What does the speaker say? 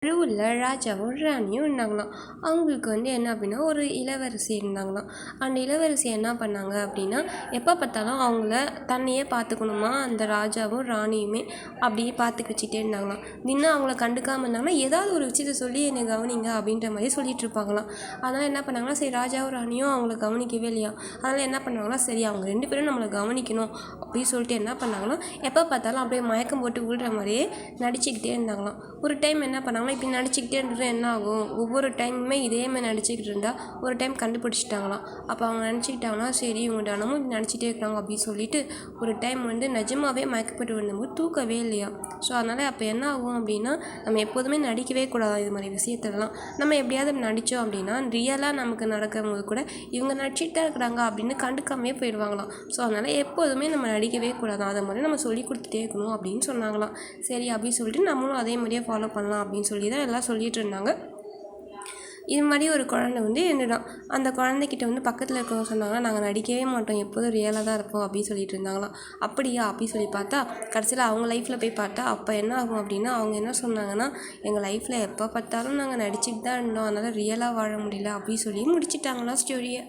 ஊரில் ராஜாவும் ராணியும் இருந்தாங்களாம். அவங்களுக்கு என்ன அப்படின்னா ஒரு இளவரசி இருந்தாங்களாம். அந்த இளவரசி என்ன பண்ணாங்க அப்படின்னா எப்போ பார்த்தாலும் அவங்கள தன்னையே பார்த்துக்கணுமா அந்த ராஜாவும் ராணியுமே அப்படியே பார்த்துக்க வச்சுட்டே இருந்தாங்களாம். இன்னும் அவங்கள கண்டுக்காமல் இருந்தாங்கன்னா ஏதாவது ஒரு விஷயத்தை சொல்லி என்னை கவனிங்க அப்படின்ற மாதிரி சொல்லிட்டு இருப்பாங்களாம். அதனால் என்ன பண்ணாங்கன்னா சரி ராஜாவும் ராணியும் அவங்கள கவனிக்கவே இல்லையா. அதனால் என்ன பண்ணாங்கன்னா சரி அவங்க 2 பேரும் நம்மளை கவனிக்கணும் அப்படின்னு சொல்லிட்டு என்ன பண்ணாங்கன்னா எப்போ பார்த்தாலும் அப்படியே மயக்கம் போட்டு விழுற மாதிரியே நடிச்சுக்கிட்டே இருந்தாங்களாம். ஒரு டைம் என்ன பண்ணாங்கன்னா இப்படி நடிச்சுக்கிட்டே இருந்தது என்ன ஆகும், ஒவ்வொரு டைமுமே இதே மாதிரி நடிச்சுக்கிட்டு இருந்தால் ஒரு டைம் கண்டுபிடிச்சிட்டாங்களாம். அப்போ அவங்க நினச்சிக்கிட்டாங்கன்னா சரி இவங்க தினமும் இப்படி நடிச்சிட்டே இருக்காங்க அப்படின்னு சொல்லிட்டு ஒரு டைம் நிஜமாகவே மயக்கப்பட்டு விழுந்தபோது தூக்கவே இல்லையா. ஸோ அதனால் அப்போ என்ன ஆகும் அப்படின்னா நம்ம எப்போதுமே நடிக்கவே கூடாது. இது மாதிரி விஷயத்தெல்லாம் நம்ம எப்படியாவது நடித்தோம் அப்படின்னா ரியலாக நமக்கு நடக்கும்போது கூட இவங்க நடிச்சிட்டு தான் இருக்கிறாங்க அப்படின்னு கண்டுக்காமே போயிடுவாங்களாம். ஸோ அதனால் எப்போதுமே நம்ம நடிக்கவே கூடாது, அதை மாதிரி நம்ம சொல்லி கொடுத்துட்டே இருக்கணும் அப்படின்னு சொன்னாங்களாம். சரி அப்படின்னு சொல்லிட்டு நம்மளும் அதே மாதிரியே ஃபாலோ பண்ணலாம் அப்படின்னு சொல்லி தான் எல்லாம் சொல்லிகிட்டு இருந்தாங்க. இது மாதிரி ஒரு குழந்தை என்னதான் அந்த குழந்தைகிட்ட பக்கத்தில் இருக்கவங்க சொன்னாங்க நாங்கள் நடிக்கவே மாட்டோம், எப்போதும் ரியலாக தான் இருப்போம் அப்படின்னு சொல்லிட்டு இருந்தாங்களாம். அப்படியா அப்படின்னு சொல்லி பார்த்தா கடைசியில் அவங்க லைஃப்பில் போய் பார்த்தா அப்போ என்ன ஆகும் அப்படின்னா அவங்க என்ன சொன்னாங்கன்னா எங்கள் லைஃப்பில் எப்போ பார்த்தாலும் நாங்கள் நடிச்சுட்டு தான் இருந்தோம், அதனால் ரியலாக வாழ முடியல அப்படின்னு சொல்லி முடிச்சிட்டாங்களாம் ஸ்டோரியை.